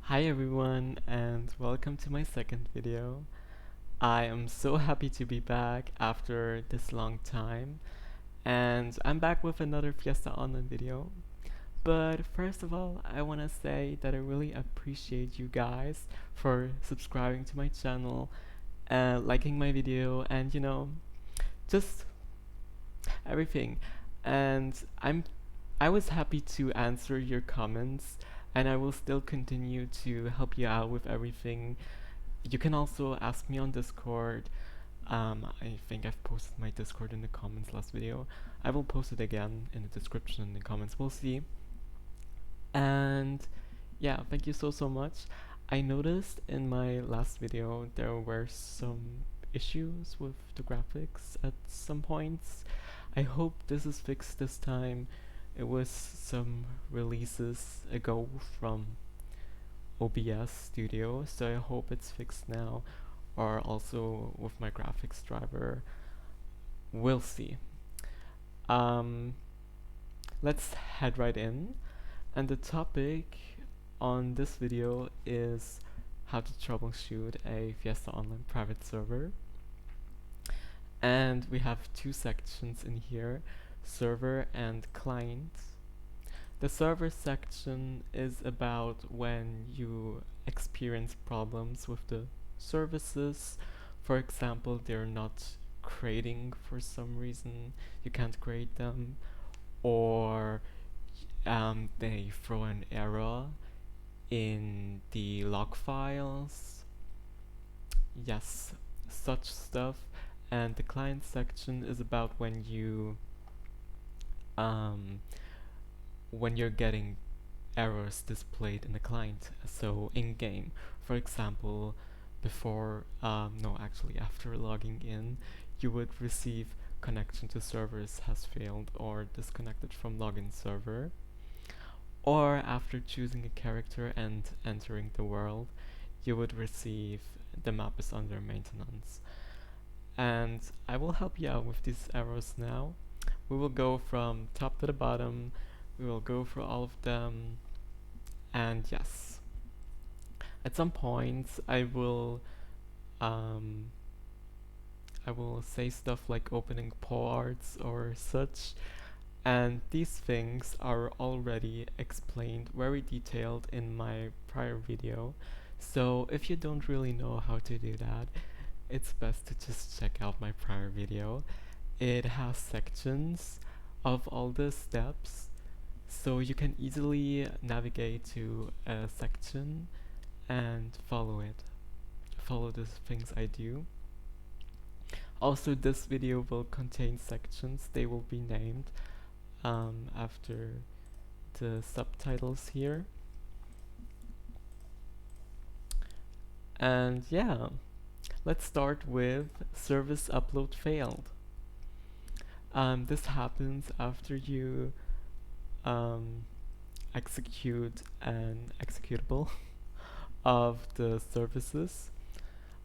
Hi everyone and welcome to my second video. I am so happy to be back after this long time and I'm back with another Fiesta Online video. But first of all, I want to say that I really appreciate you guys for subscribing to my channel, liking my video and just everything. And I was happy to answer your comments and I will still continue to help you out with everything. You can also ask me on Discord. I think I've posted my Discord in the comments last video. I will post it again in the description in the comments. We'll see. And yeah, thank you so much. I noticed in my last video there were some issues with the graphics at some points. I hope this is fixed this time. It was some releases ago from OBS Studio, so I hope it's fixed now, or also with my graphics driver. We'll see. Um, let's head right in. And the topic on this video is how to troubleshoot a Fiesta Online private server. And we have two sections in here, server and client. The server section is about when you experience problems with the services. For example, they're not creating for some reason, you can't create them, or they throw an error in the log files. Yes, such stuff. And the client section is about when you're getting errors displayed in the client, so in game. For example, after logging in, you would receive connection to servers has failed or disconnected from login server. Or after choosing a character and entering the world, you would receive the map is under maintenance. And I will help you out with these errors now. We will go from top to the bottom. We will go through all of them. And yes, at some points um, I will say stuff like opening ports or such, and these things are already explained very detailed in my prior video. So if you don't really know how to do that, it's best to just check out my prior video. It has sections of all the steps, so you can easily navigate to a section and follow it. Follow the things I do. Also, this video will contain sections. They will be named after the subtitles here. And yeah, let's start with service upload failed. This happens after you execute an executable of the services.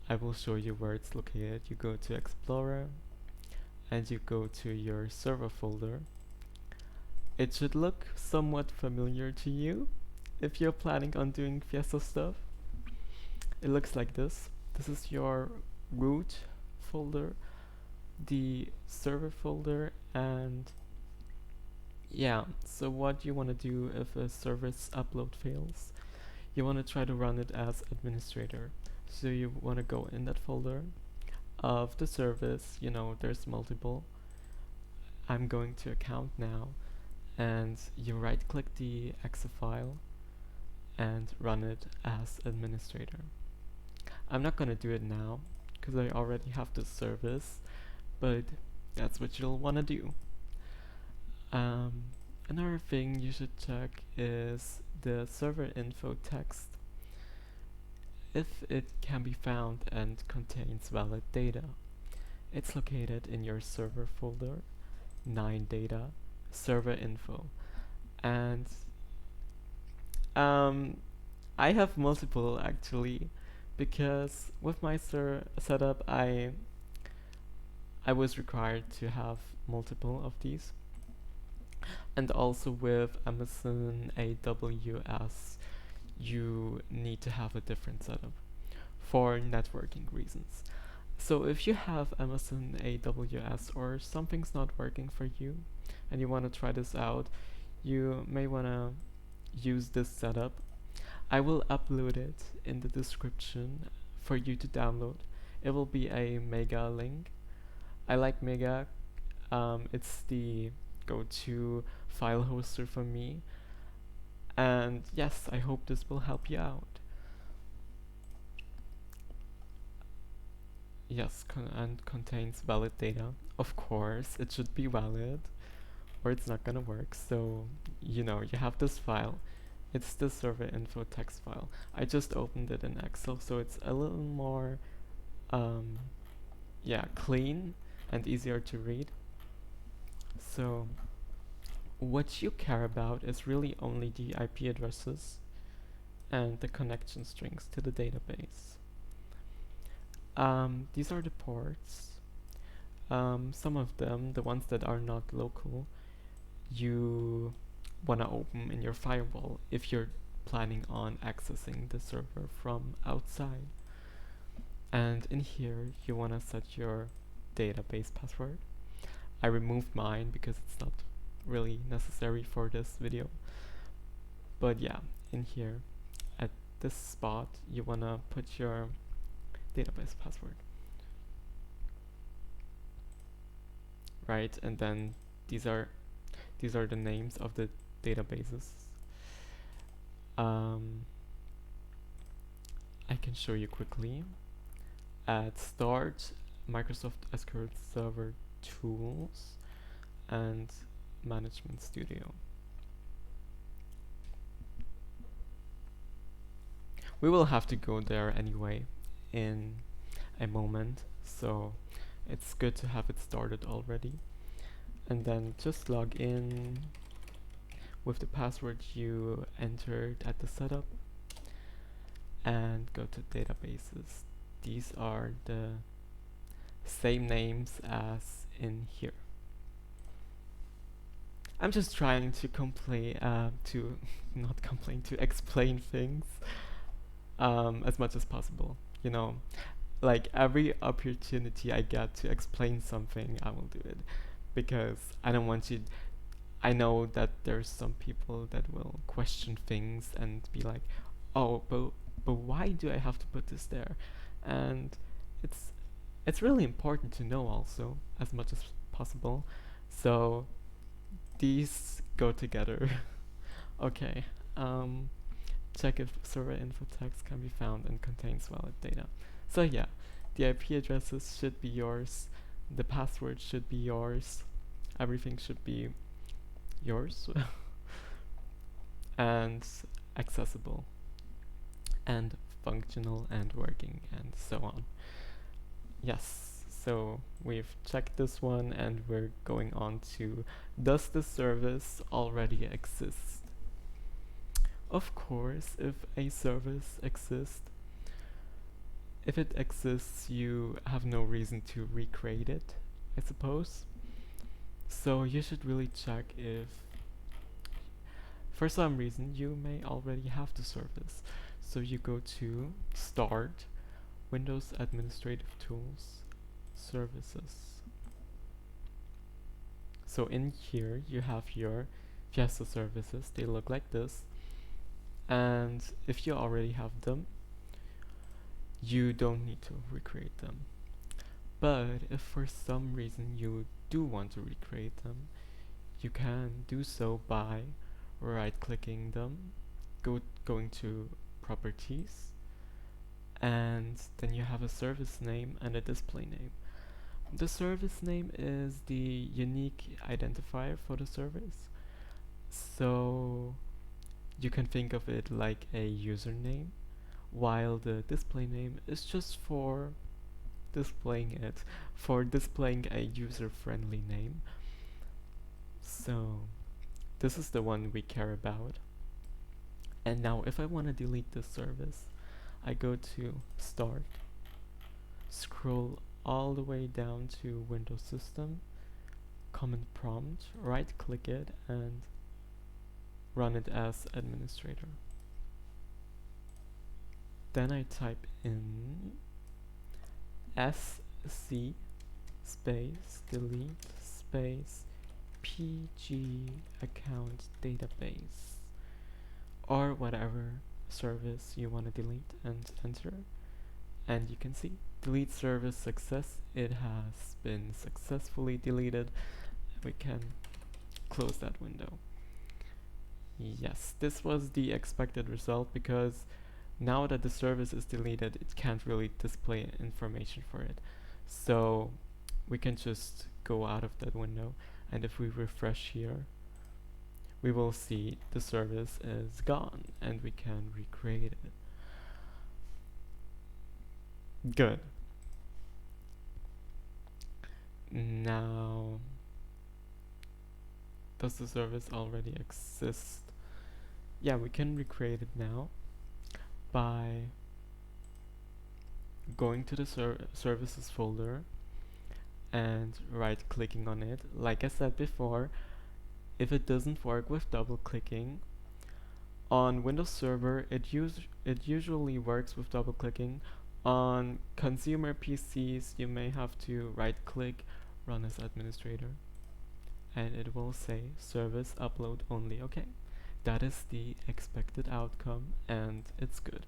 I will show you where it's located. You go to Explorer and you go to your server folder. It should look somewhat familiar to you if you're planning on doing Fiesta stuff. It looks like this. This is your root folder, the server folder, and yeah, so what you want to do if a service upload fails, you want to try to run it as administrator. So you want to go in that folder of the service, there's multiple. I'm going to account now, and you right click the exe file and run it as administrator. I'm not gonna do it now because I already have the service, but that's what you'll want to do. Another thing you should check is the server info text. If it can be found and contains valid data, it's located in your server folder, 9 data, server info. And I have multiple actually, because with my setup I was required to have multiple of these. And also with Amazon AWS, you need to have a different setup for networking reasons. So if you have Amazon AWS or something's not working for you and you want to try this out, you may want to use this setup. I will upload it in the description for you to download. It will be a Mega link. I like Mega. It's the go-to file hoster for me. And yes, I hope this will help you out. Yes, and contains valid data. Of course, it should be valid or it's not gonna work. So, you have this file. It's the server info text file. I just opened it in Excel, so it's a little more, clean and easier to read. So, what you care about is really only the IP addresses and the connection strings to the database. These are the ports. Some of them, the ones that are not local, you want to open in your firewall if you're planning on accessing the server from outside. And in here, you want to set your database password. I removed mine because it's not really necessary for this video. But yeah, in here, at this spot, you want to put your database password. Right, and then these are the names of the databases. I can show you quickly. At Start, Microsoft SQL Server Tools, and Management Studio. We will have to go there anyway in a moment, so it's good to have it started already. And then just log in with the password you entered at the setup and go to databases. These are the same names as in here. I'm just trying to to explain things as much as possible. Like every opportunity I get to explain something, I will do it, because I don't want you. I know that there's some people that will question things and be like, "Oh, but why do I have to put this there?" And it's really important to know also as much as possible. So these go together. Okay. Check if server info text can be found and contains valid data. So yeah, the IP addresses should be yours, the password should be yours, everything should be yours and accessible and functional and working and so on. Yes, so we've checked this one and we're going on to, does the service already exist? Of course, if a service exists, if it exists, you have no reason to recreate it, I suppose. So you should really check if, for some reason, you may already have the service. So you go to Start, Windows Administrative Tools, Services. So in here, you have your Fiesta services. They look like this. And if you already have them, you don't need to recreate them. But if for some reason you do want to recreate them, you can do so by right-clicking them, going to Properties, and then you have a service name and a display name. The service name is the unique identifier for the service. So you can think of it like a username, while the display name is just for displaying a user-friendly name. So this is the one we care about. And now if I want to delete this service, I go to Start, scroll all the way down to Windows System, Command Prompt, right-click it and run it as administrator. Then I type in sc space delete space pg account database, or whatever service you want to delete, and enter. And you can see delete service success. It has been successfully deleted. We can close that window. Yes, this was the expected result, because now that the service is deleted, it can't really display information for it. So we can just go out of that window, and if we refresh here, we will see the service is gone and we can recreate it. Good. Now, does the service already exist? Yeah, we can recreate it now by going to the services folder and right clicking on it. Like I said before, if it doesn't work with double clicking, on Windows Server it usually works with double clicking. On consumer PCs you may have to right click, run as administrator, and it will say service upload only. Okay, that is the expected outcome and it's good.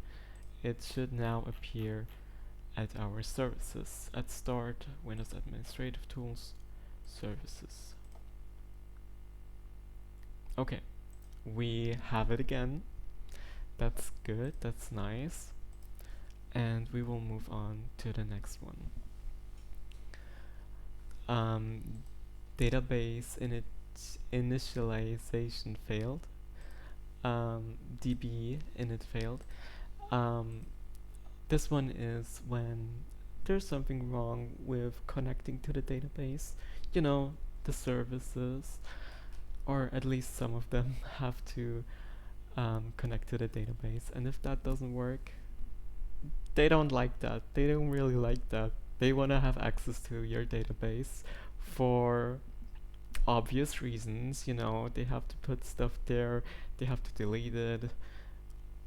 It should now appear at our services at Start, Windows Administrative Tools, Services. Okay, we have it again. That's good, that's nice. And we will move on to the next one. Database initialization failed. DB init failed. This one is when there's something wrong with connecting to the database. You know, the services, or at least some of them, have to connect to the database, and if that doesn't work, they don't like that. They don't really like that. They want to have access to your database for obvious reasons. You know, they have to put stuff there, they have to delete it,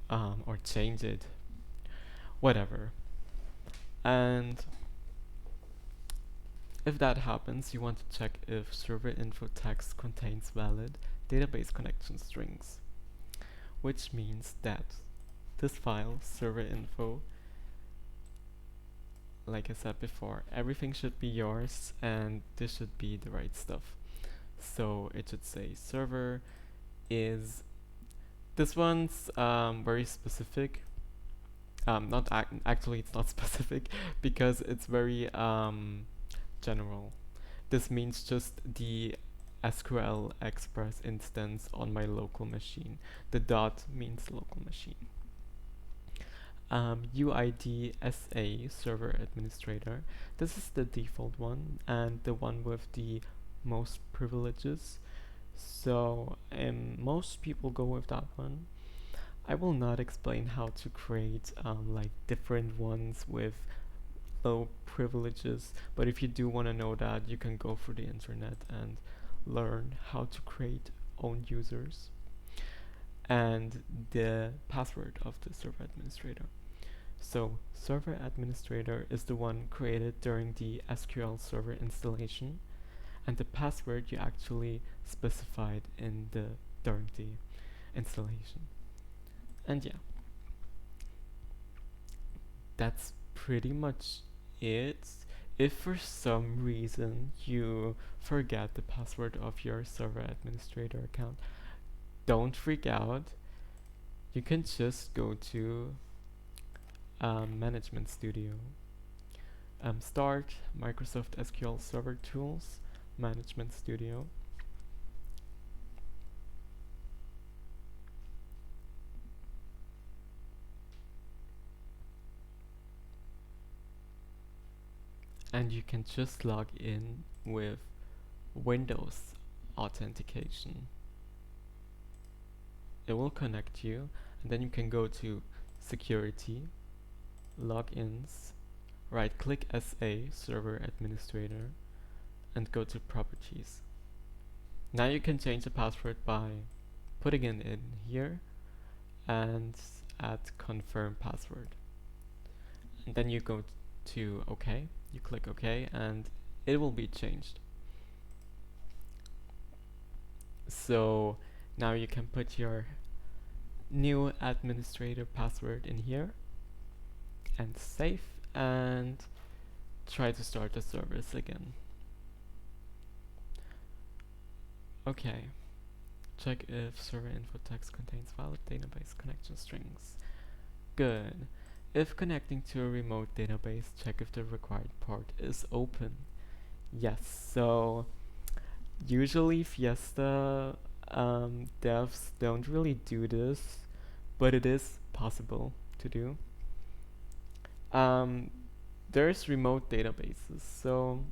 or change it, whatever. And if that happens, you want to check if server info text contains valid database connection strings, which means that this file, server info, like I said before, everything should be yours and this should be the right stuff. So it should say server is, this one's very specific. Not actually it's not specific, because it's very general. This means just the SQL Express instance on my local machine. The dot means local machine. UID SA server administrator. This is the default one and the one with the most privileges. So most people go with that one. I will not explain how to create like different ones with low privileges, but if you do want to know that, you can go through the internet and learn how to create own users and the password of the server administrator. So server administrator is the one created during the SQL Server installation, and the password you actually specified in during the installation. And yeah, that's pretty much it. If for some reason you forget the password of your server administrator account, don't freak out. You can just go to Management Studio. Start Microsoft SQL Server Tools, Management Studio. And you can just log in with Windows authentication. It will connect you, and then you can go to Security, Logins, right click SA Server Administrator, and go to Properties. Now you can change the password by putting it in here and add Confirm Password. And then you go to OK, you click OK, and it will be changed. So now you can put your new administrator password in here and save, and try to start the service again. Okay, check if server info text contains valid database connection strings. Good. If connecting to a remote database, check if the required port is open. Yes, so usually Fiesta devs don't really do this, but it is possible to do. There's remote databases, so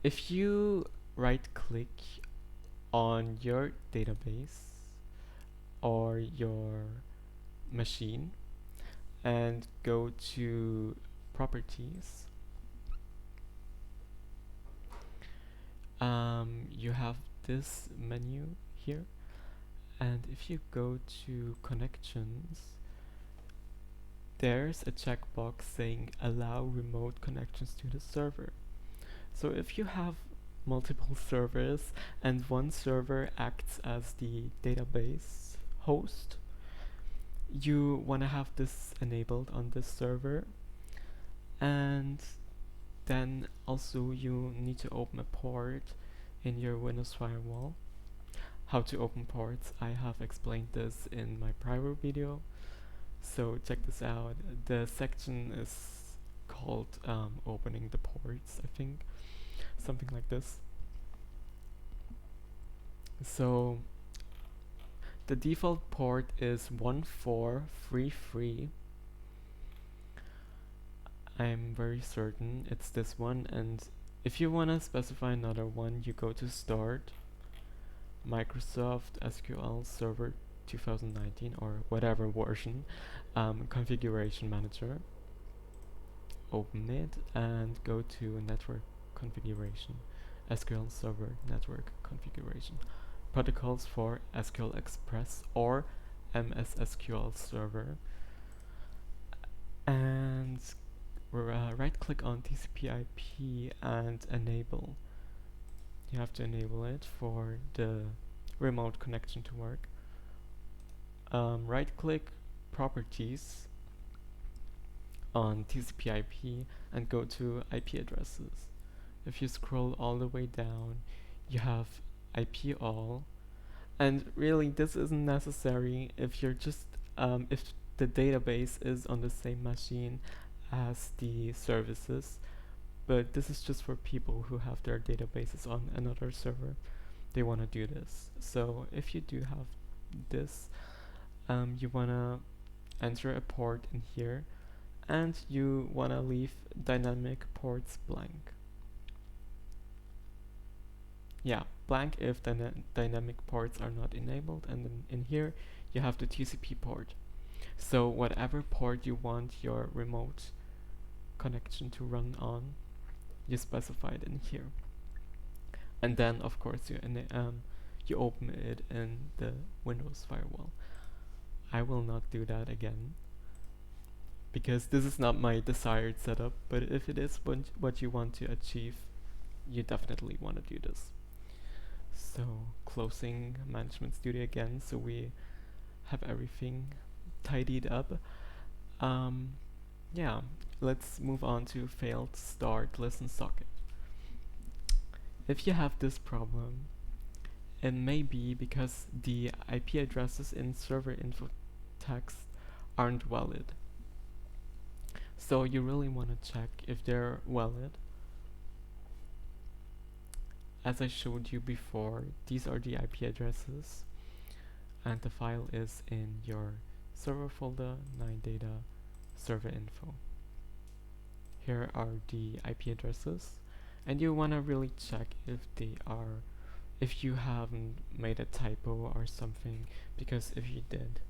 if you right click on your database or your machine and go to properties, you have this menu here, and if you go to connections, there's a checkbox saying allow remote connections to the server. So if you have multiple servers and one server acts as the database host, you want to have this enabled on this server, and then also you need to open a port in your Windows firewall. How to open ports, I have explained this in my prior video, so check this out. The section is called opening the ports, I think, something like this. So the default port is 1433. I'm very certain it's this one, and if you want to specify another one, you go to Start, Microsoft SQL Server 2019 or whatever version, Configuration Manager. Open it and go to Network Configuration, SQL Server Network Configuration. Protocols for SQL Express or MS SQL Server, and right click on TCP/IP and enable. You have to enable it for the remote connection to work. Right click properties on TCP/IP and go to IP addresses. If you scroll all the way down, you have IP all, and really this isn't necessary if you're just if the database is on the same machine as the services, but this is just for people who have their databases on another server. They want to do this. So if you do have this, you want to enter a port in here, and you want to leave dynamic ports blank. Yeah, blank if dynamic ports are not enabled, and then in here you have the TCP port. So whatever port you want your remote connection to run on, you specify it in here. And then of course you open it in the Windows firewall. I will not do that again, because this is not my desired setup, but if it is what you want to achieve, you definitely want to do this. So closing Management Studio again, so we have everything tidied up. Yeah, let's move on to failed start listen socket. If you have this problem, it may be because the IP addresses in server info text aren't valid. So you really want to check if they're valid. As I showed you before, these are the IP addresses, and the file is in your server folder, 9data, server info. Here are the IP addresses, and you want to really check if they are, if you haven't made a typo or something, because if you did,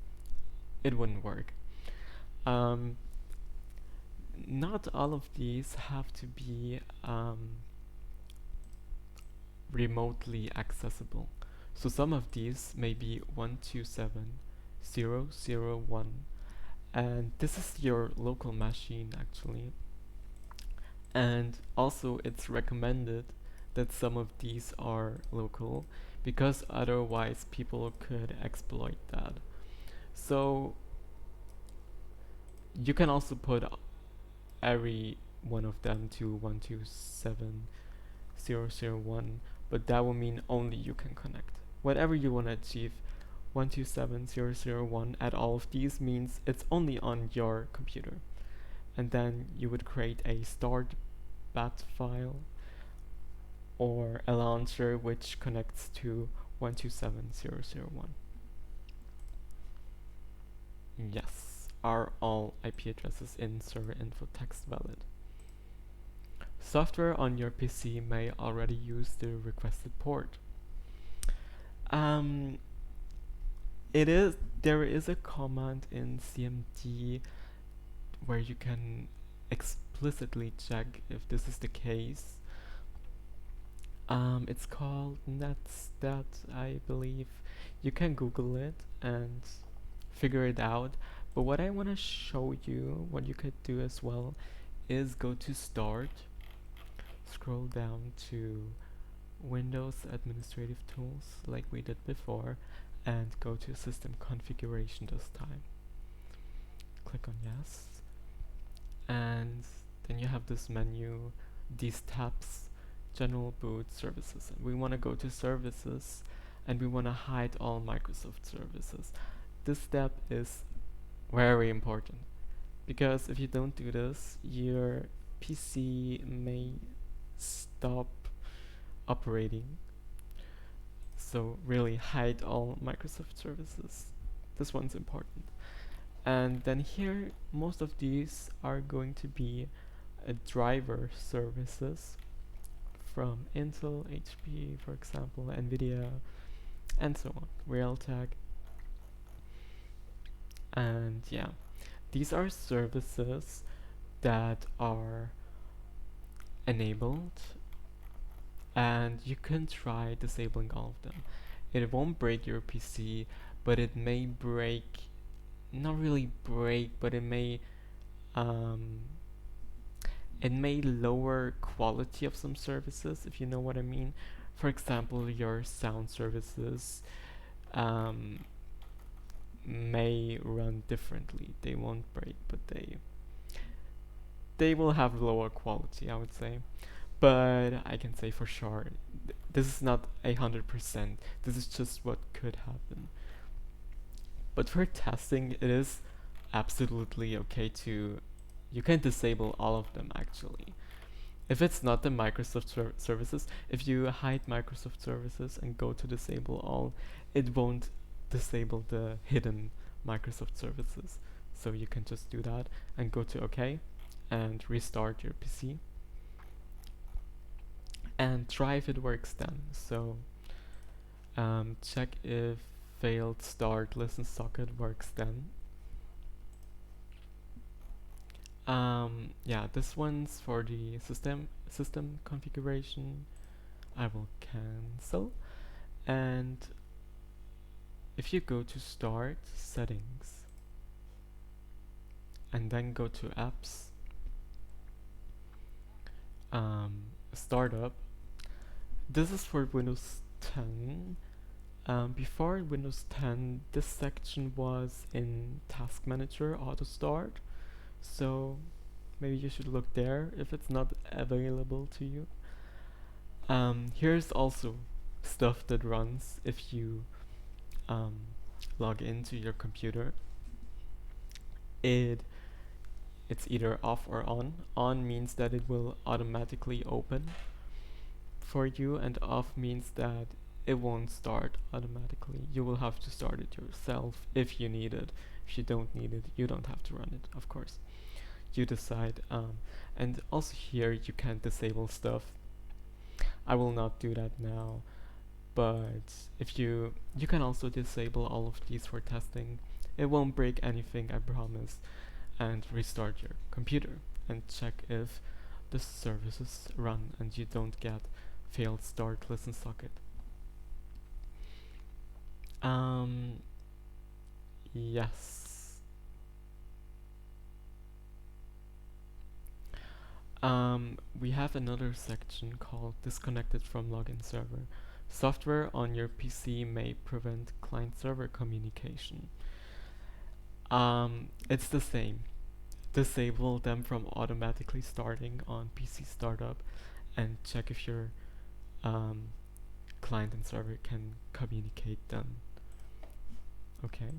it wouldn't work. Not all of these have to be remotely accessible. So some of these may be 127.0.0.1, and this is your local machine actually. And also it's recommended that some of these are local, because otherwise people could exploit that. So you can also put every one of them to 127.0.0.1, but that will mean only you can connect. Whatever you want to achieve, 127.0.0.1 at all of these means it's only on your computer. And then you would create a start bat file or a launcher which connects to 127.0.0.1. Yes, are all IP addresses in server info text valid? Software on your PC may already use the requested port. Um, there is a command in CMD where you can explicitly check if this is the case. It's called netstat, I believe. You can Google it and figure it out. But what I want to show you, what you could do as well, is go to Start, scroll down to Windows Administrative Tools, like we did before, and go to System Configuration this time. Click on Yes. And then you have this menu, these tabs, General Boot Services. And we want to go to Services, and we want to hide all Microsoft services. This step is very important, because if you don't do this, your PC may stop operating. So really hide all Microsoft services. This one's important. And then here, most of these are going to be driver services from Intel, HP, for example, Nvidia, and so on, Realtek. And yeah, these are services that are enabled, and you can try disabling all of them. It won't break your PC, but it may break, not really break, but it may lower quality of some services, if you know what I mean. For example, your sound services may run differently. They won't break, but they will have lower quality, I would say. But I can say for sure, this is not 100%. This is just what could happen. But for testing, it is absolutely okay to, you can disable all of them actually. If it's not the Microsoft services, if you hide Microsoft services and go to disable all, it won't disable the hidden Microsoft services. So you can just do that and go to OK and restart your PC. And try if it works then. So check if failed start listen socket works then. Yeah, this one's for the system configuration. I will cancel. And if you go to Start, Settings, and then go to Apps, Startup, this is for Windows 10. Before Windows 10, this section was in Task Manager Auto Start, so maybe you should look there if it's not available to you. Here's also stuff that runs if you log into your computer. It's either off or on. On means that it will automatically open for you, and off means that it won't start automatically. You will have to start it yourself if you need it. If you don't need it, you don't have to run it, of course. You decide. And also here you can disable stuff. I will not do that now, but if you can also disable all of these for testing. It won't break anything, I promise. And restart your computer and check if the services run and you don't get failed start listen socket. Yes. We have another section called Disconnected from Login Server. Software on your PC may prevent client-server communication. It's the same. Disable them from automatically starting on PC startup and check if your client and server can communicate then. Okay.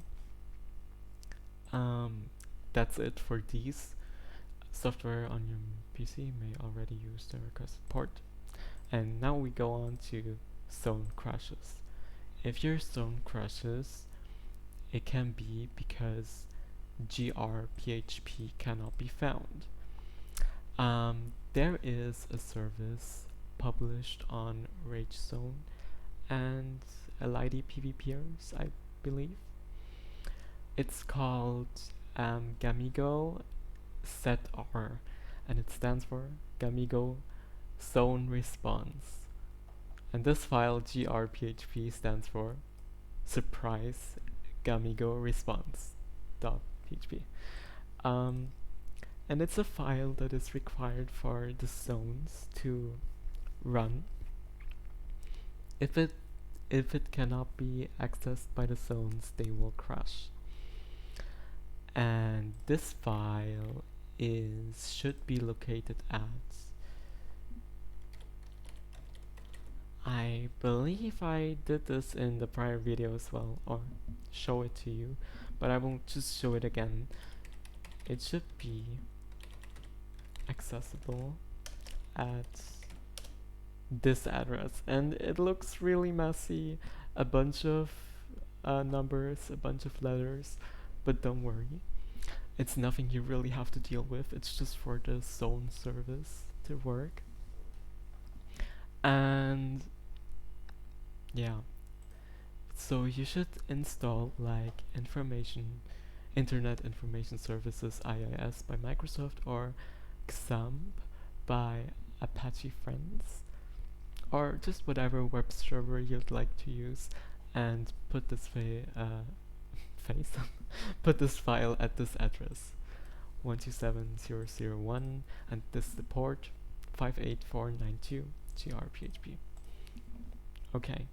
That's it for these. Software on your PC may already use the requested port. And now we go on to zone crashes. If your zone crashes, it can be because grphp cannot be found. There is a service published on RageZone and LID PvPers, I believe. It's called Gamigo ZR, and it stands for Gamigo Zone Response. And this file grphp stands for surprise Gamigo response.php. And it's a file that is required for the zones to run. If it cannot be accessed by the zones, they will crash. And this file should be located at, I believe I did this in the prior video as well, or show it to you, but I will just show it again. It should be accessible at this address, and it looks really messy, a bunch of numbers, a bunch of letters, but don't worry, it's nothing you really have to deal with. It's just for the zone service to work. And yeah, so you should install like Internet Information Services IIS by Microsoft, or XAMPP by Apache Friends, or just whatever web server you'd like to use, and put this put this file at this address, 127.0.0.1, and this is the port 58492 grphp. Okay,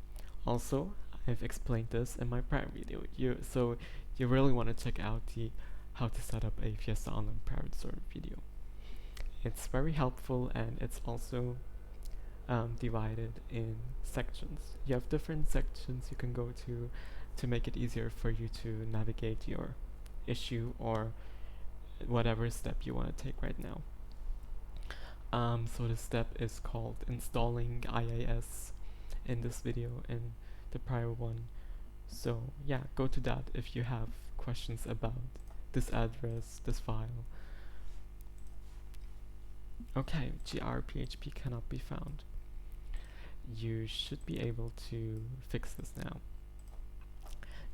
also I've explained this in my prior video, so you really want to check out the how to set up a Fiesta Online private server video. It's very helpful, and it's also divided in sections. You have different sections you can go to make it easier for you to navigate your issue or whatever step you want to take right now. So the step is called installing IIS in this video and the prior one. So yeah, go to that if you have questions about this address, this file. Okay, grphp cannot be found. You should be able to fix this now.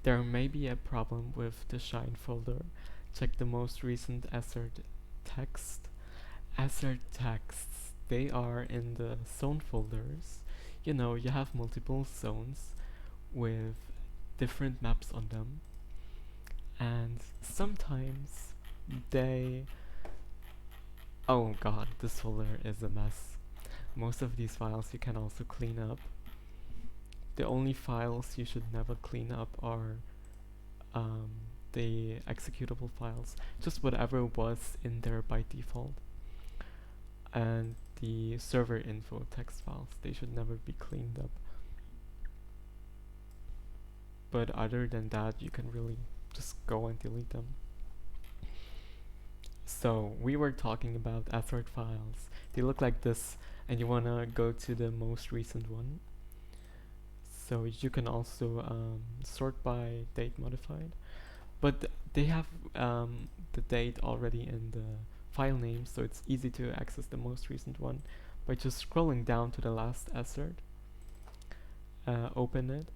There may be a problem with the Shine folder. Check the most recent assert text. Assert texts, they are in the zone folders. You know, you have multiple zones with different maps on them, and sometimes oh god, this folder is a mess. Most of these files you can also clean up. The only files you should never clean up are the executable files, just whatever was in there by default, and the server info text files, they should never be cleaned up. But other than that, you can really just go and delete them. So we were talking about assert files. They look like this, and you wanna go to the most recent one. So you can also sort by date modified, but they have the date already in the file name, so it's easy to access the most recent one by just scrolling down to the last assert, open it,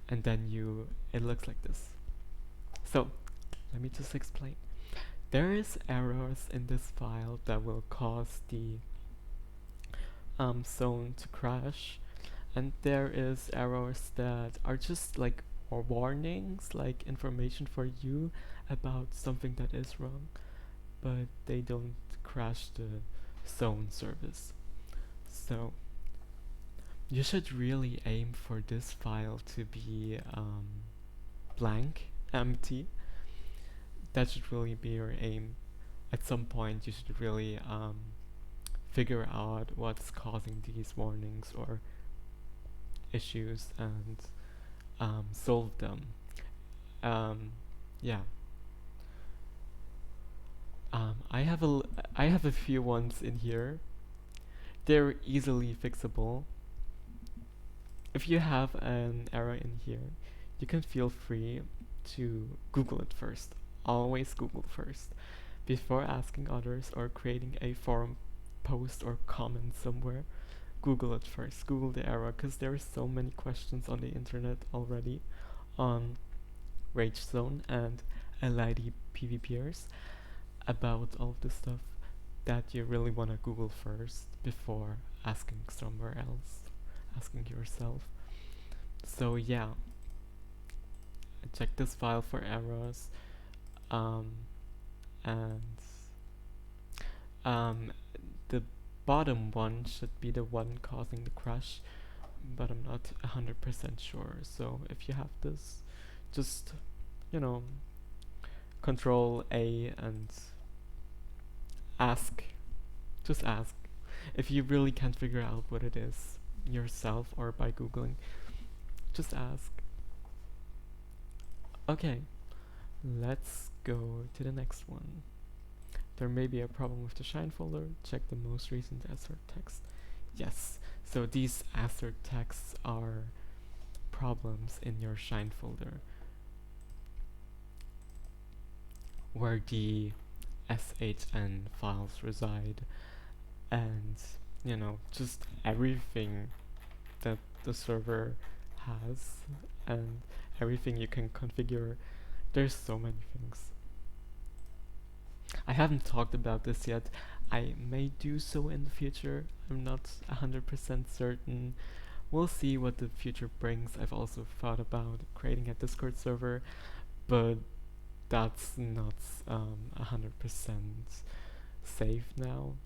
and then it looks like this. So let me just explain. There is errors in this file that will cause the zone to crash, and there is errors that are just like warnings, like information for you about something that is wrong, but they don't crash the zone service. So you should really aim for this file to be blank, empty. That should really be your aim. At some point you should really figure out what's causing these warnings or issues and solve them. Yeah. I have a few ones in here. They're easily fixable. If you have an error in here, you can feel free to Google it first. Always Google first before asking others or creating a forum post or comment somewhere. Google it first. Google the error, because there are so many questions on the internet already on Rage Zone and LID PvPers about all of this stuff that you really want to Google first before asking somewhere else, asking yourself. So yeah, check this file for errors, and the bottom one should be the one causing the crash, but I'm not 100% sure. So if you have this, just, you know, Control A and ask. Just ask. If you really can't figure out what it is yourself or by Googling, just ask. Okay, let's go to the next one. There may be a problem with the Shine folder. Check the most recent assert text. Yes, so these assert texts are problems in your Shine folder where the SHN files reside, and you know, just everything that the server has and everything you can configure. There's so many things. I haven't talked about this yet. I may do so in the future. I'm not 100% certain. We'll see what the future brings. I've also thought about creating a Discord server, but that's not 100% safe now.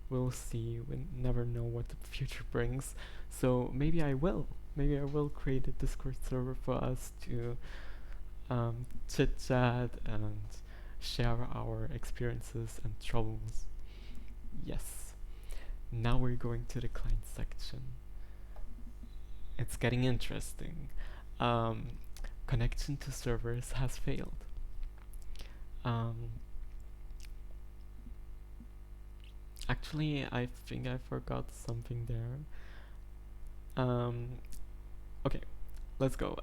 We'll see. We never know what the future brings. So maybe I will. Maybe I will create a Discord server for us to chit chat and share our experiences and troubles. Yes. Now we're going to the client section. It's getting interesting. Connection to servers has failed. Actually, I think I forgot something there. Okay, let's go.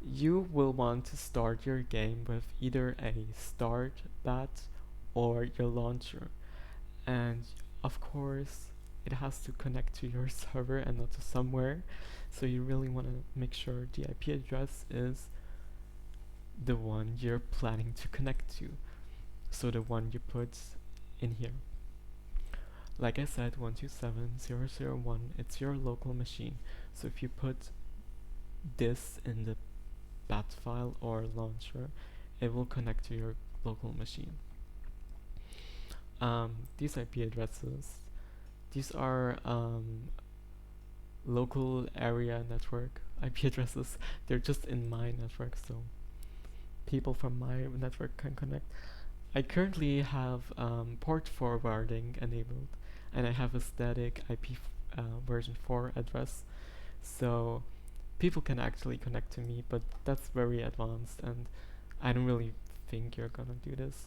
You will want to start your game with either a start bat or your launcher, and of course it has to connect to your server and not to somewhere, so you really want to make sure the IP address is the one you're planning to connect to, so the one you put in here. Like I said, 127.0.0.1, it's your local machine, so if you put this in the bat file or launcher, it will connect to your local machine. These IP addresses, these are local area network IP addresses. They're just in my network, so people from my network can connect. I currently have port forwarding enabled, and I have a static IP version 4 address, so people can actually connect to me, but that's very advanced and I don't really think you're gonna do this,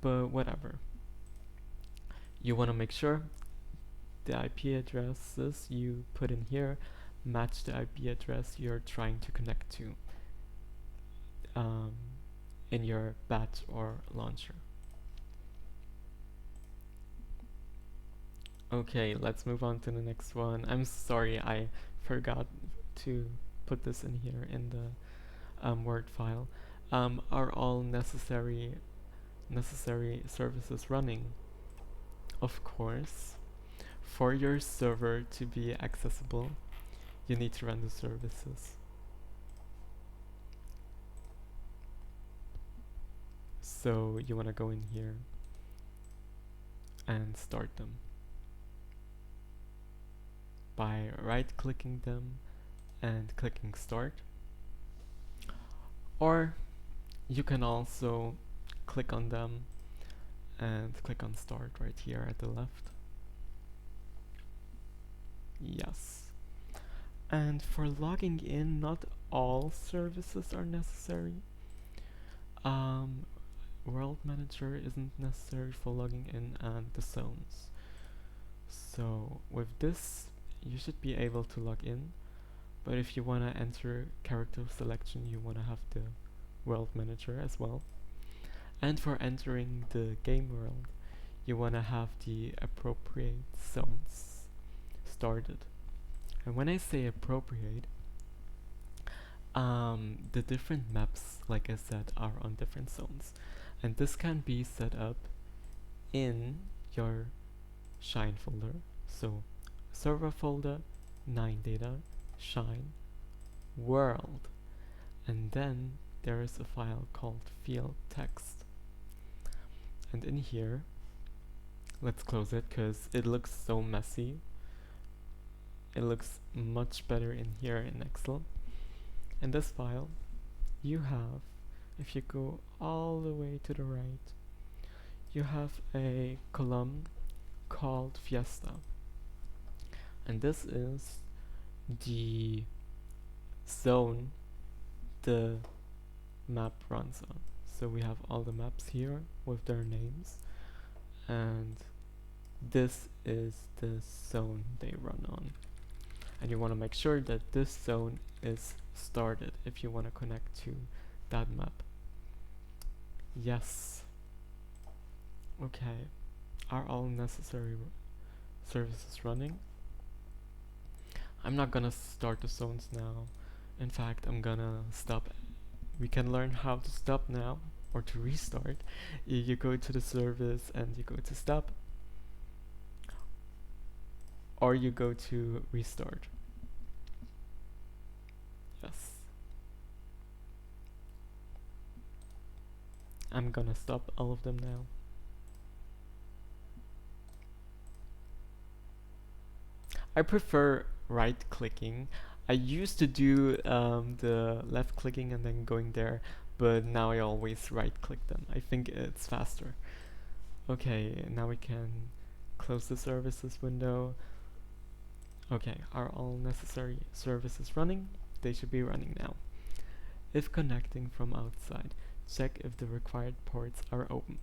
but whatever. You want to make sure the IP addresses you put in here match the IP address you're trying to connect to in your bat or launcher. Okay, let's move on to the next one. I'm sorry, I forgot to put this in here in the Word file. Are all necessary services running? Of course. For your server to be accessible, you need to run the services. So you want to go in here and start them by right clicking them and clicking start, or you can also click on them and click on start right here at the left. Yes. And for logging in, not all services are necessary. World Manager isn't necessary for logging in, and the zones. So with this, you should be able to log in, but if you want to enter character selection, you want to have the World Manager as well. And for entering the game world, you want to have the appropriate zones started. And when I say appropriate, the different maps, like I said, are on different zones. And this can be set up in your Shine folder. So server folder, 9 data, Shine, world. And then there is a file called field text. And in here, let's close it because it looks so messy. It looks much better in here in Excel. In this file, you have, if you go all the way to the right, you have a column called Fiesta. And this is the zone the map runs on. So we have all the maps here with their names, and this is the zone they run on. And you want to make sure that this zone is started if you want to connect to that map. Yes. Okay. Are all necessary services running? I'm not gonna start the zones now. In fact, I'm gonna stop. We can learn how to stop now, or to restart. You go to the service and you go to stop, or you go to restart. Yes. I'm gonna stop all of them now. I prefer right clicking. I used to do the left clicking and then going there, but now I always right click them. I think it's faster. Okay, now we can close the services window. Okay, are all necessary services running? They should be running now. If connecting from outside, check if the required ports are open.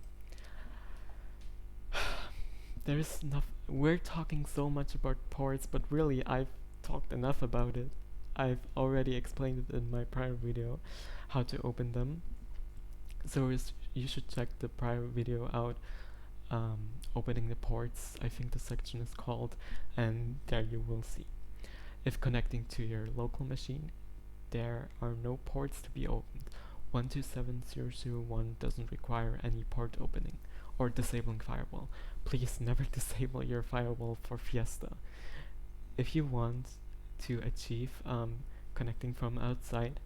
There's enough. We're talking so much about ports, but really I've talked enough about it. I've already explained it in my prior video how to open them. So you should check the prior video out, opening the ports. I think the section is called, and there you will see. If connecting to your local machine, there are no ports to be opened. 127001 doesn't require any port opening or disabling firewall. Please never disable your firewall for Fiesta. If you want to achieve connecting from outside,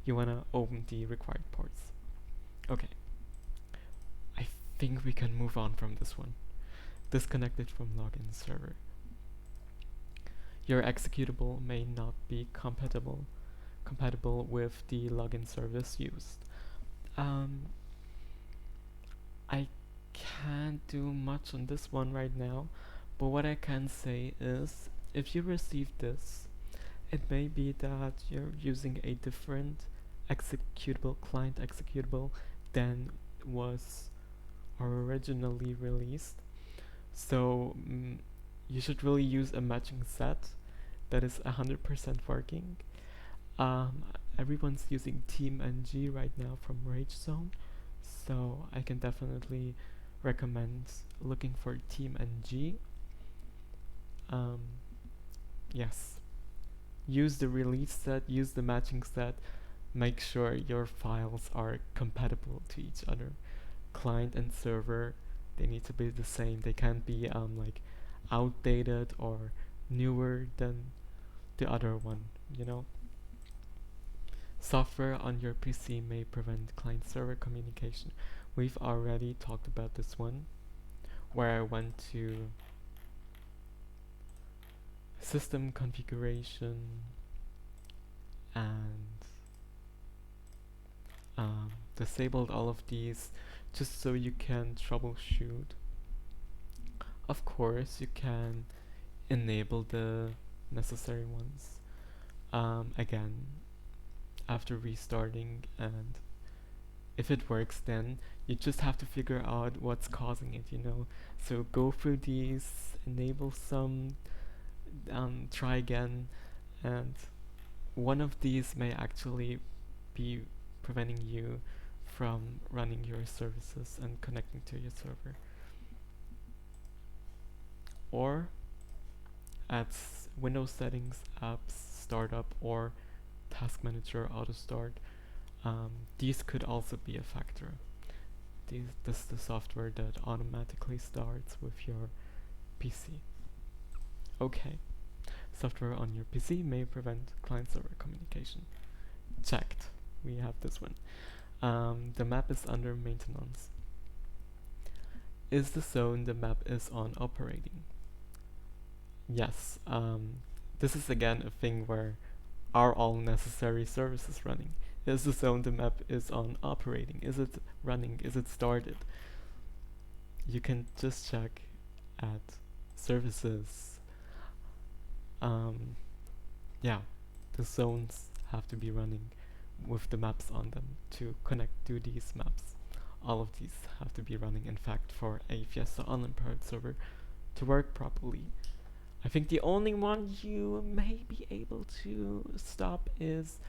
you want to open the required ports. Okay, I think we can move on from this one. Disconnected from login server. Your executable may not be compatible with the login service used. I can't do much on this one right now, but what I can say is if you receive this, it may be that you're using a different executable, client executable, than was originally released. So you should really use a matching set that is 100% working. Everyone's using TeamNG right now from RageZone, so I can definitely recommend looking for TeamNG. Yes, use the release set, use the matching set, make sure your files are compatible to each other. Client and server, they need to be the same. They can't be like outdated or newer than the other one, you know. Software on your PC may prevent client-server communication. We've already talked about this one. where I went to system configuration and disabled all of these just so you can troubleshoot. Of course, you can enable the necessary ones again after restarting, and if it works, then you just have to figure out what's causing it, you know. So go through these, enable some, try again, and one of these may actually be preventing you from running your services and connecting to your server. Or at Windows settings, apps, startup, or task manager auto start, these could also be a factor. This is the software that automatically starts with your PC. Okay, software on your PC may prevent client-server communication. Checked. We have this one. The map is under maintenance. Is the zone the map is on operating? Yes. This is again a thing where are all necessary services running? Is the zone the map is on operating? Is it running? Is it started? You can just check at services. Yeah, the zones have to be running with the maps on them to connect to these maps. All of these have to be running, in fact, for a Fiesta Online private server to work properly. I think the only one you may be able to stop is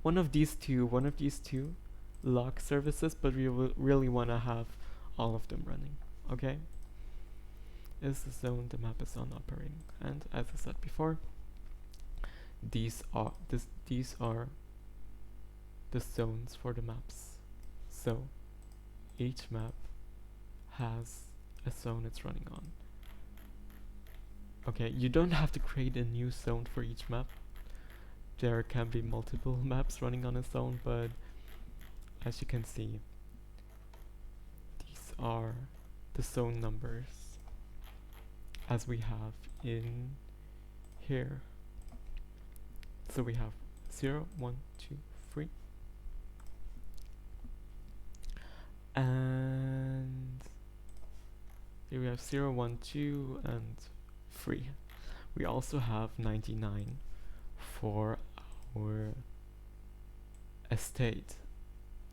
one of these two log services, but we really want to have all of them running. Okay? Is the zone the map is on operating? And as I said before, these are the zones for the maps. So each map has a zone it's running on. Okay, you don't have to create a new zone for each map. There can be multiple maps running on a zone, but as you can see, these are the zone numbers as we have in here. So we have 0, 1, 2, 3. And here we have 0, 1, 2, and 3. We also have 99 for our estate.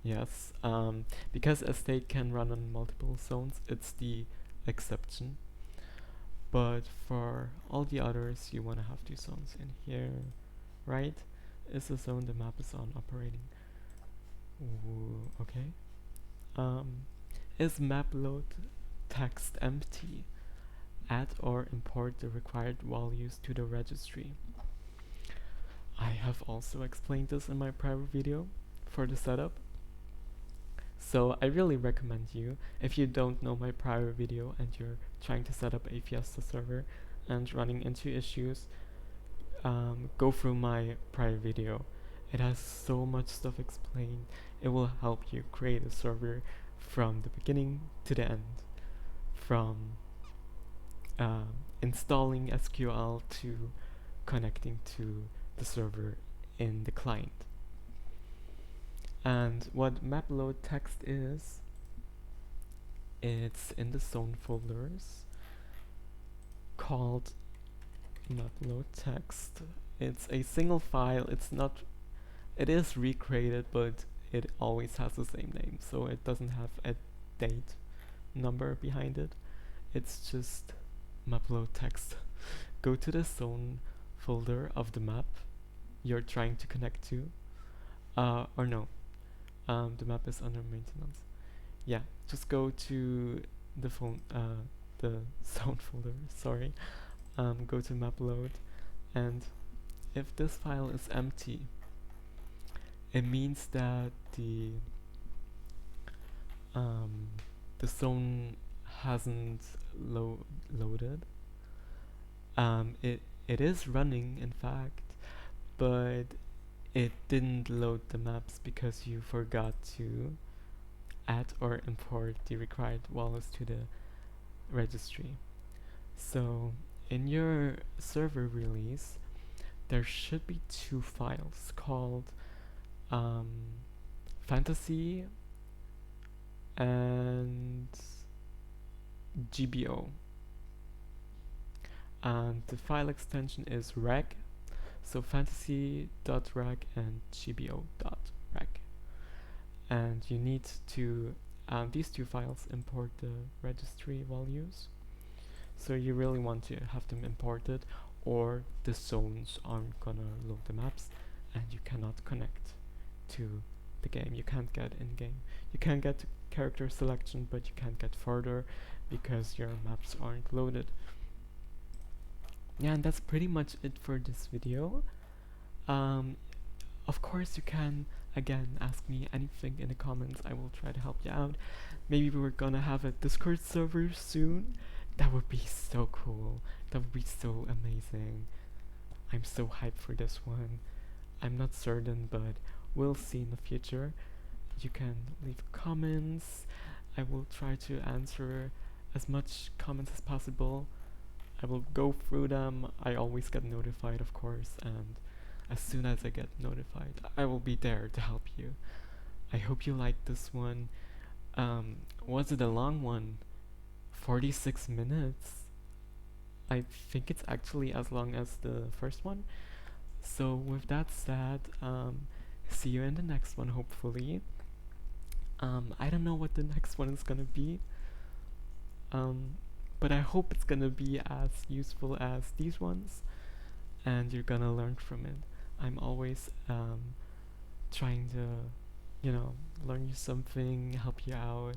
Yes, because estate can run on multiple zones, it's the exception. But for all the others, you want to have 2 zones in here, right? Is the zone the map is on operating? Ooh, okay. Is map load text empty? Add or import the required values to the registry. I have also explained this in my prior video for the setup. So I really recommend you, if you don't know my prior video and you're trying to set up a Fiesta server and running into issues, go through my prior video. It has so much stuff explained. It will help you create a server from the beginning to the end, from installing SQL to connecting to the server in the client. And what map load text is, it's in the zone folders called map load text. It's a single file. It is recreated, but it always has the same name, so it doesn't have a date number behind it. It's just map load text. Go to the zone folder of the map you're trying to connect to, or no, the map is under maintenance. Yeah, just go to the zone folder, sorry. Go to map load, and if this file is empty, it means that the zone hasn't loaded. It is running, in fact, but it didn't load the maps because you forgot to add or import the required values to the registry. So in your server release, there should be two files called um, fantasy and GBO. And the file extension is reg, so fantasy.reg and gbo.reg. And you need to, these two files import the registry values. So you really want to have them imported, or the zones aren't gonna load the maps and you cannot connect to the game. You can't get in-game. You can get character selection, but you can't get further because your maps aren't loaded. Yeah, and that's pretty much it for this video. Of course you can, again, ask me anything in the comments. I will try to help you out. Maybe we're gonna have a Discord server soon. That would be so cool. That would be so amazing. I'm so hyped for this one. I'm not certain, but we'll see in the future. You can leave comments. I will try to answer as much comments as possible. I will go through them. I always get notified, of course, and as soon as I get notified, I will be there to help you. I hope you liked this one. Was it a long one? 46 minutes? I think it's actually as long as the first one. So with that said, see you in the next one, hopefully. I don't know what the next one is gonna be. But I hope it's gonna be as useful as these ones, and you're gonna learn from it. I'm always trying to, learn you something, help you out.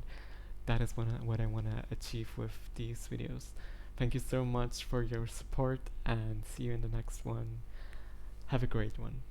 That is what I wanna achieve with these videos. Thank you so much for your support, and see you in the next one. Have a great one.